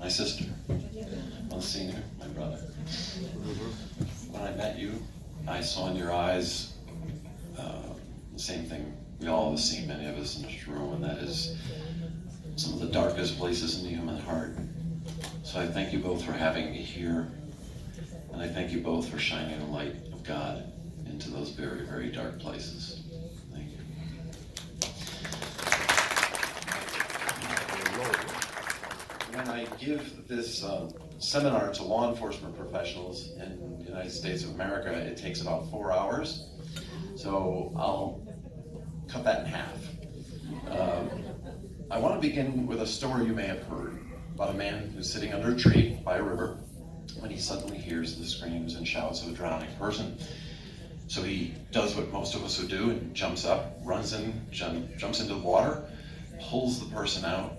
my sister, Monsignor, my brother. When I met you, I saw in your eyes the same thing we all have seen, many of us in this room, and that is some of the darkest places in the human heart. So I thank you both for having me here, and I thank you both for shining the light of God into those very, very dark places. Thank you. When I give this seminar to law enforcement professionals in the United States of America, it takes about 4 hours. So I'll cut that in half. I want to begin with a story you may have heard about a man who's sitting under a tree by a river when he suddenly hears the screams and shouts of a drowning person. So he does what most of us would do and jumps up, runs in, jumps into the water, pulls the person out,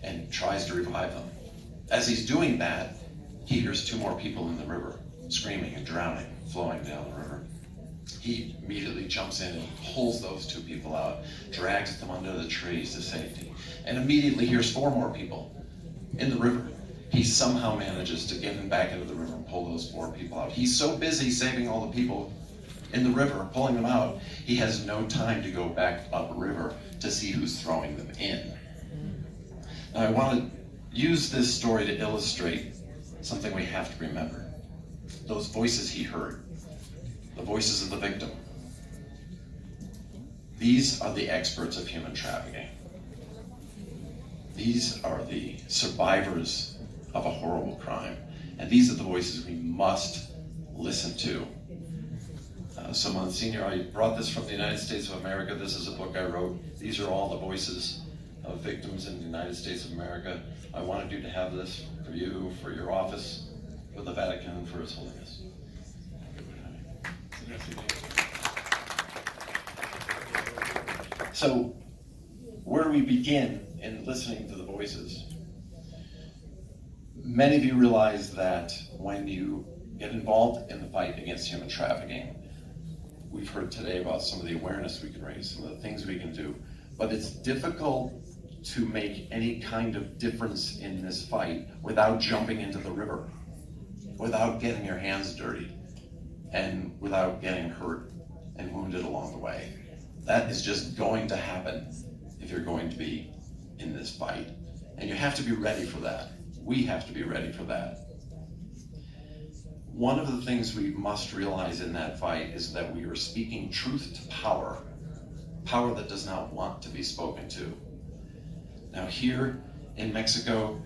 and tries to revive them. As he's doing that, he hears 2 more people in the river, screaming and drowning, flowing down the river. He immediately jumps in and pulls those 2 people out, drags them under the trees to safety, and immediately hears 4 more people in the river. He somehow manages to get them back into the river and pull those 4 people out. He's so busy saving all the people in the river, pulling them out, he has no time to go back upriver to see who's throwing them in. Now I want to use this story to illustrate something we have to remember. Those voices he heard, the voices of the victim. These are the experts of human trafficking. These are the survivors of a horrible crime. And these are the voices we must listen to. So Monsignor, I brought this from the United States of America. This is a book I wrote. These are all the voices of victims in the United States of America. I wanted you to have this for you, for your office, for the Vatican, for His Holiness. So, where do we begin in listening to the voices? Many of you realize that when you get involved in the fight against human trafficking, we've heard today about some of the awareness we can raise, some of the things we can do, but it's difficult to make any kind of difference in this fight without jumping into the river, without getting your hands dirty, and without getting hurt and wounded along the way. That is just going to happen if you're going to be in this fight. And you have to be ready for that. We have to be ready for that. One of the things we must realize in that fight is that we are speaking truth to power, power that does not want to be spoken to. Now here in Mexico,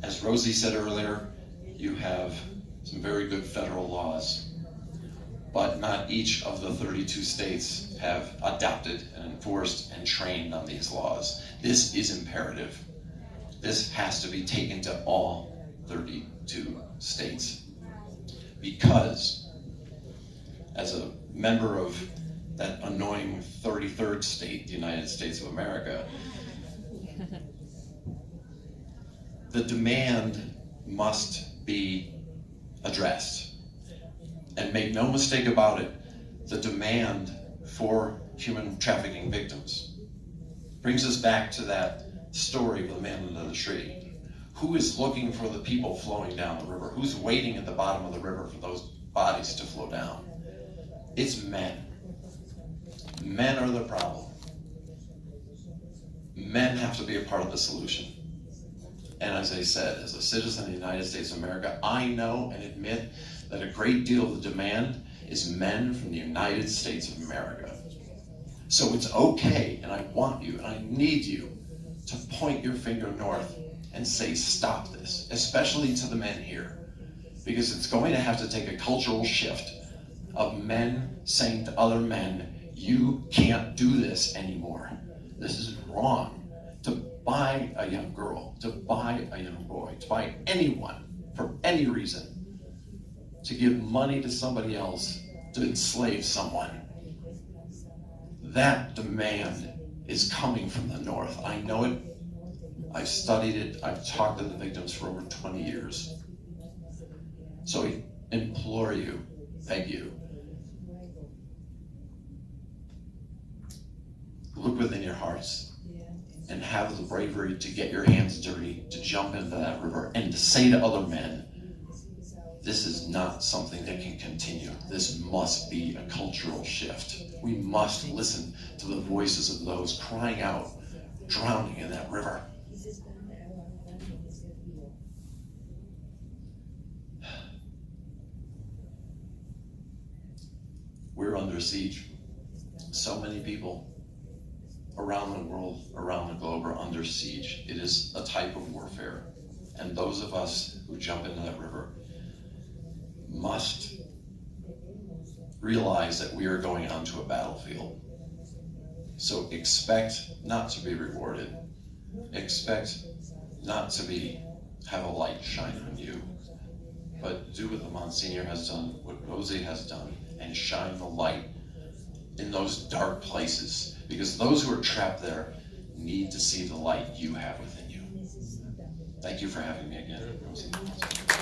as Rosi said earlier, you have some very good federal laws, but not each of the 32 states have adopted and enforced and trained on these laws. This is imperative. This has to be taken to all 32 states. Because, as a member of that annoying 33rd state, the United States of America, the demand must be addressed. And make no mistake about it, the demand for human trafficking victims brings us back to that story of the man under the tree. Who is looking for the people flowing down the river? Who's waiting at the bottom of the river for those bodies to flow down? It's men. Men are the problem. Men have to be a part of the solution. And as I said, as a citizen of the United States of America, I know and admit that a great deal of the demand is men from the United States of America. So it's okay, and I want you, and I need you to point your finger north and say, stop this, especially to the men here, because it's going to have to take a cultural shift of men saying to other men, you can't do this anymore. This is wrong. To buy a young girl, to buy a young boy, to buy anyone for any reason, to give money to somebody else, to enslave someone, that demand is coming from the north. I know it. I've studied it. I've talked to the victims for over 20 years. So I implore you, beg you, look within your hearts and have the bravery to get your hands dirty, to jump into that river, and to say to other men, this is not something that can continue. This must be a cultural shift. We must listen to the voices of those crying out, drowning in that river. We're under siege. So many people around the world, around the globe are under siege. It is a type of warfare. And those of us who jump into that river must realize that we are going onto a battlefield. So expect not to be rewarded. Expect not to have a light shine on you. But do what the Monsignor has done, what Rosi has done, and shine the light in those dark places. Because those who are trapped there need to see the light you have within you. Thank you for having me again, Rosi.